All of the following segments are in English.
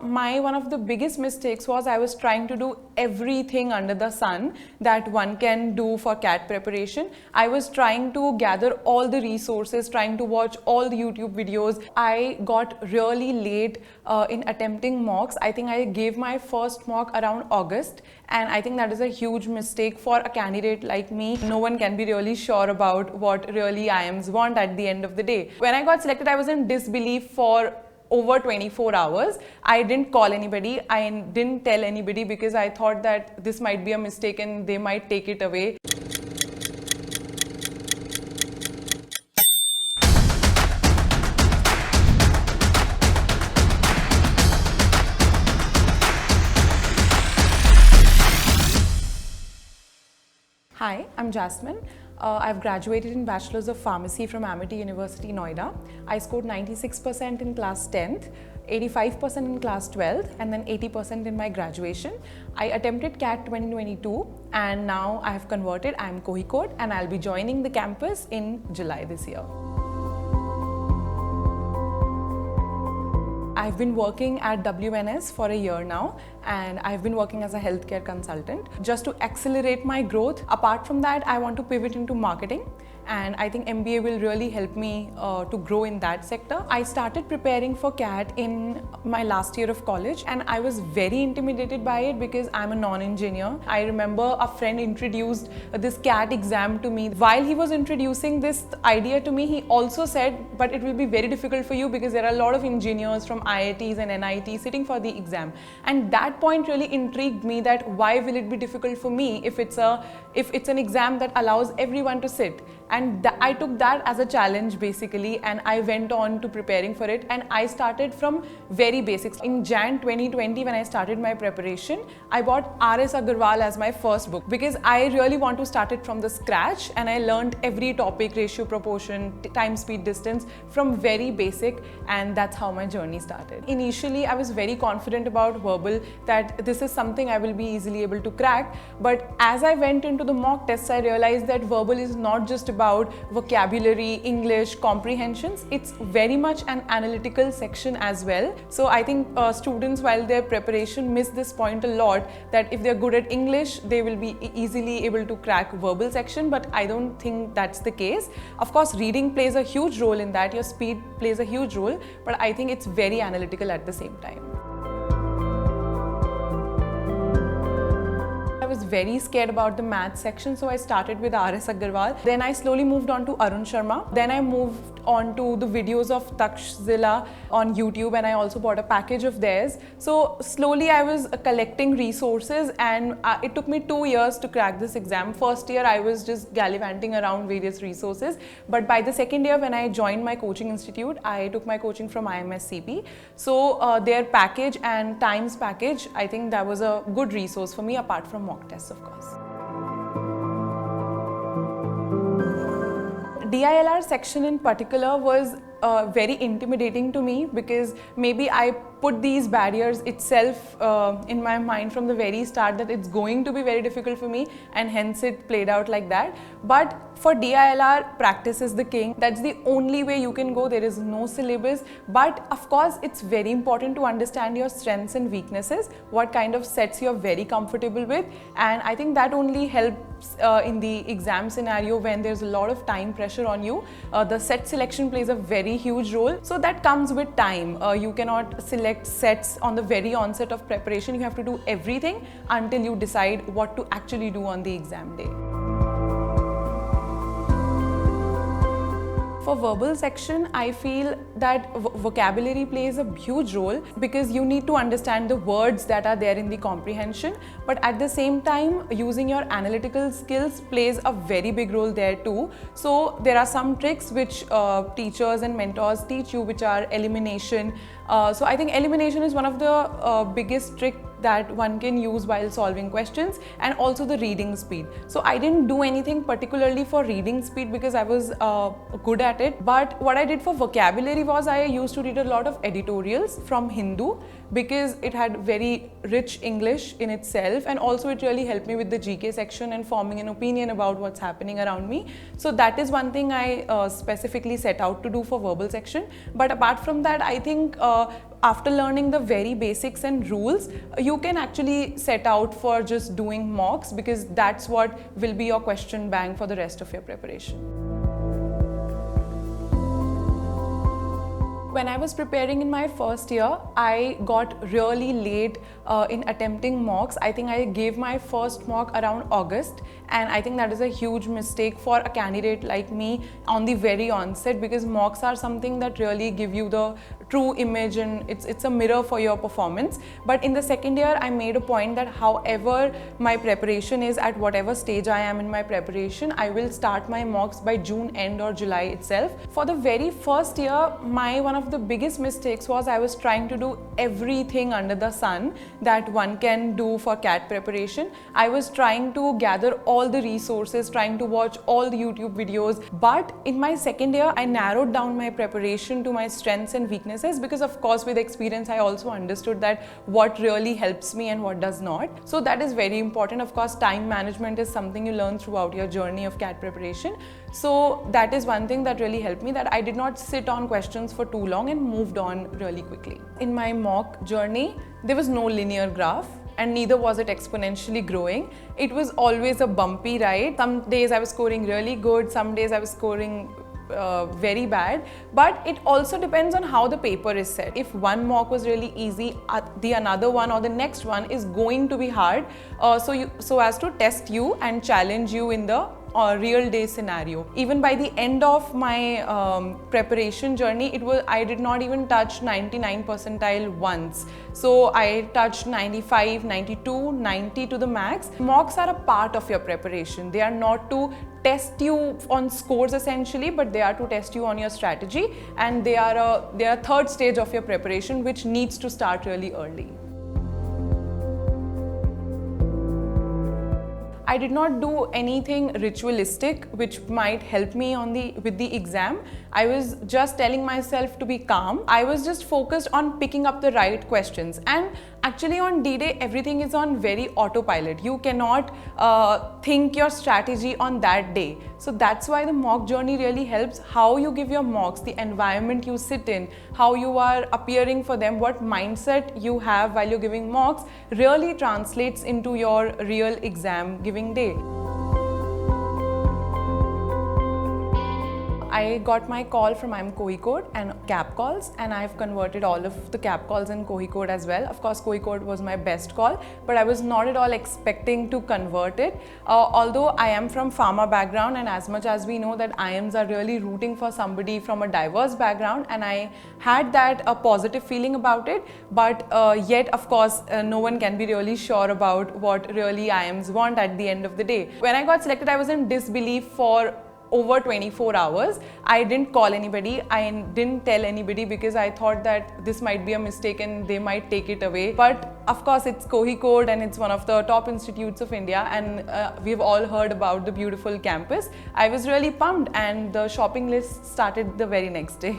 One of the biggest mistakes was I was trying to do everything under the sun that one can do for CAT preparation. I was trying to gather all the resources, trying to watch all the YouTube videos. I got really late in attempting mocks. I think I gave my first mock around August, and I think that is a huge mistake for a candidate like me. No one can be really sure about what really IIMs want at the end of the day. When I got selected, I was in disbelief for over 24 hours. I didn't call anybody, I didn't tell anybody because I thought that this might be a mistake and they might take it away. Hi, I'm Jasmine. I've graduated in Bachelor's of Pharmacy from Amity University, Noida. I scored 96% in class 10th, 85% in class 12th, and then 80% in my graduation. I attempted CAT 2022 and now I have converted. I'm Kohikote and I'll be joining the campus in July this year. I've been working at WNS for a year now, and I've been working as a healthcare consultant just to accelerate my growth. Apart from that, I want to pivot into marketing, and I think MBA will really help me to grow in that sector. I started preparing for CAT in my last year of college, and I was very intimidated by it because I'm a non-engineer. I remember a friend introduced this CAT exam to me. While he was introducing this idea to me, he also said, but it will be very difficult for you because there are a lot of engineers from IITs and NITs sitting for the exam. And that point really intrigued me, that why will it be difficult for me if it's an exam that allows everyone to sit. And I took that as a challenge basically, and I went on to preparing for it, and I started from very basics. In Jan 2020, when I started my preparation, I bought R.S. Agarwal as my first book because I really want to start it from the scratch, and I learned every topic, ratio, proportion, time, speed, distance from very basic, and that's how my journey started. Initially, I was very confident about verbal, that this is something I will be easily able to crack, but as I went into the mock tests, I realized that verbal is not just about vocabulary, English, comprehensions. It's very much an analytical section as well. So I think students, while their preparation, miss this point a lot, that if they're good at English, they will be easily able to crack verbal section, but I don't think that's the case. Of course, reading plays a huge role in that, your speed plays a huge role, but I think it's very analytical at the same time. I was very scared about the math section, so I started with R.S. Agarwal. Then I slowly moved on to Arun Sharma. Then I moved on to the videos of Takshzilla on YouTube, and I also bought a package of theirs. So slowly I was collecting resources, and it took me 2 years to crack this exam. First year I was just gallivanting around various resources, but by the second year when I joined my coaching institute, I took my coaching from IMSCP. So their package and Times package, I think that was a good resource for me apart from mock tests, of course. DILR section in particular was very intimidating to me because maybe I put these barriers itself in my mind from the very start, that it's going to be very difficult for me, and hence it played out like that. But for DILR, practice is the king. That's the only way you can go. There is no syllabus, but of course it's very important to understand your strengths and weaknesses, what kind of sets you're very comfortable with, and I think that only helps in the exam scenario when there's a lot of time pressure on you. The set selection plays a very huge role, so that comes with time. You cannot select sets on the very onset of preparation. You have to do everything until you decide what to actually do on the exam day. For verbal section, I feel that vocabulary plays a huge role because you need to understand the words that are there in the comprehension, but at the same time, using your analytical skills plays a very big role there too. So there are some tricks which teachers and mentors teach you, which are elimination. So I think elimination is one of the biggest tricks that one can use while solving questions, and also the reading speed. So I didn't do anything particularly for reading speed because I was good at it, but what I did for vocabulary was I used to read a lot of editorials from Hindu because it had very rich English in itself, and also it really helped me with the GK section and forming an opinion about what's happening around me. So that is one thing I specifically set out to do for verbal section. But apart from that, I think after learning the very basics and rules, you can actually set out for just doing mocks, because that's what will be your question bank for the rest of your preparation. When I was preparing in my first year, I got really late in attempting mocks. I think I gave my first mock around August, and I think that is a huge mistake for a candidate like me on the very onset, because mocks are something that really give you the true image, and it's a mirror for your performance. But in the second year, I made a point that however my preparation is, at whatever stage I am in my preparation, I will start my mocks by June end or July itself. For the very first year, one of the biggest mistakes was I was trying to do everything under the sun that one can do for CAT preparation. I was trying to gather all the resources, trying to watch all the YouTube videos. But in my second year, I narrowed down my preparation to my strengths and weaknesses, because of course with experience I also understood that what really helps me and what does not. So that is very important. Of course, time management is something you learn throughout your journey of CAT preparation. So that is one thing that really helped me, that I did not sit on questions for too long and moved on really quickly. In my mock journey, there was no linear graph, and neither was it exponentially growing. It was always a bumpy ride. Some days I was scoring really good, some days I was scoring very bad, but it also depends on how the paper is set. If one mock was really easy, the another one or the next one is going to be hard, so as to test you and challenge you in the real day scenario. Even by the end of my preparation journey, I did not even touch 99 percentile once. So I touched 95, 92, 90 to the max. Mocks are a part of your preparation. They are not to test you on scores essentially, but they are to test you on your strategy, and they are a third stage of your preparation which needs to start really early. I did not do anything ritualistic which might help me with the exam. I was just telling myself to be calm. I was just focused on picking up the right questions. And actually on D-Day, everything is on very autopilot. You cannot think your strategy on that day. So that's why the mock journey really helps. How you give your mocks, the environment you sit in, how you are appearing for them, what mindset you have while you're giving mocks really translates into your real exam giving day. I got my call from Kozhikode and CAP calls, and I've converted all of the CAP calls in Kozhikode as well. Of course, Kozhikode was my best call, but I was not at all expecting to convert it. Although I am from pharma background, and as much as we know that IIMs are really rooting for somebody from a diverse background, and I had a positive feeling about it, but yet of course no one can be really sure about what really IIMs want at the end of the day. When I got selected, I was in disbelief for over 24 hours. I didn't call anybody, I didn't tell anybody, because I thought that this might be a mistake and they might take it away. But of course it's Kozhikode and it's one of the top institutes of India, and we've all heard about the beautiful campus. I was really pumped, and the shopping list started the very next day.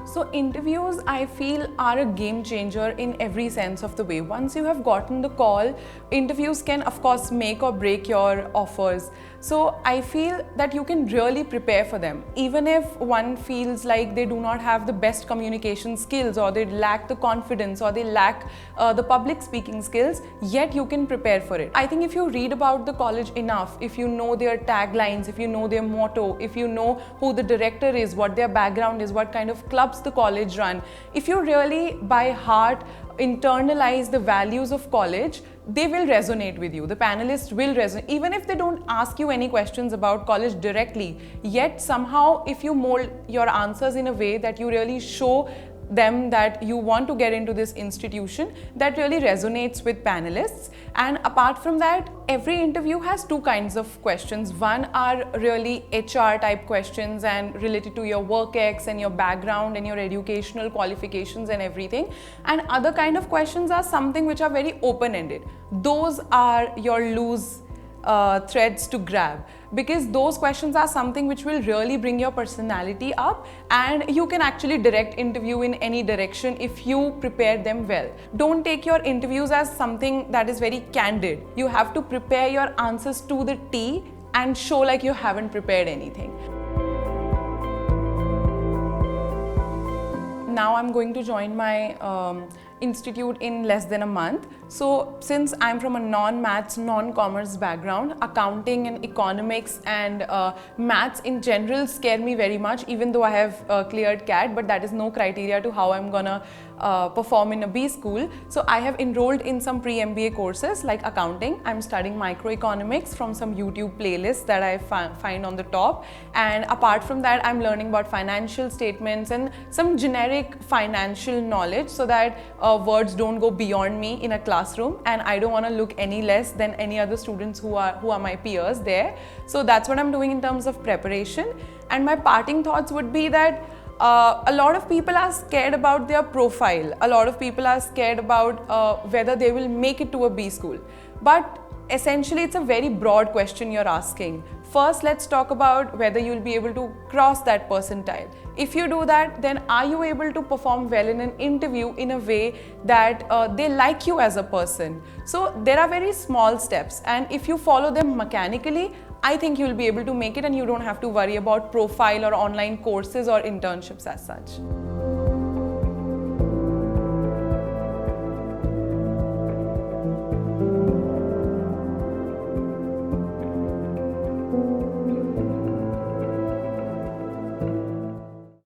So interviews, I feel, are a game changer in every sense of the way. Once you have gotten the call, interviews can of course make or break your offers. So I feel that you can really prepare for them. Even if one feels like they do not have the best communication skills, or they lack the confidence, or they lack the public speaking skills, yet you can prepare for it. I think if you read about the college enough, if you know their taglines, if you know their motto, if you know who the director is, what their background is, what kind of clubs the college run, if you really by heart internalize the values of college, they will resonate with you. The panelists will resonate, even if they don't ask you any questions about college directly. Yet somehow, if you mold your answers in a way that you really show them that you want to get into this institution, that really resonates with panelists. And apart from that, every interview has two kinds of questions. One are really HR type questions and related to your work ex and your background and your educational qualifications and everything. And other kind of questions are something which are very open-ended. Those are your loose threads to grab, because those questions are something which will really bring your personality up, and you can actually direct interview in any direction if you prepare them well. Don't take your interviews as something that is very candid. You have to prepare your answers to the T and show like you haven't prepared anything. now I'm going to join my institute in less than a month. So since I'm from a non-maths, non-commerce background, accounting and economics and maths in general scare me very much, even though I have cleared CAT, but that is no criteria to how I'm gonna perform in a B school. So I have enrolled in some pre-MBA courses like accounting. I'm studying microeconomics from some YouTube playlists that I find on the top. And apart from that, I'm learning about financial statements and some generic financial knowledge so that words don't go beyond me in a classroom, and I don't want to look any less than any other students who are my peers there. So that's what I'm doing in terms of preparation. And my parting thoughts would be that a lot of people are scared about their profile. A lot of people are scared about whether they will make it to a B school. But essentially, it's a very broad question you're asking. First, let's talk about whether you'll be able to cross that percentile. If you do that, then are you able to perform well in an interview in a way that they like you as a person? So there are very small steps, and if you follow them mechanically, I think you'll be able to make it, and you don't have to worry about profile or online courses or internships as such.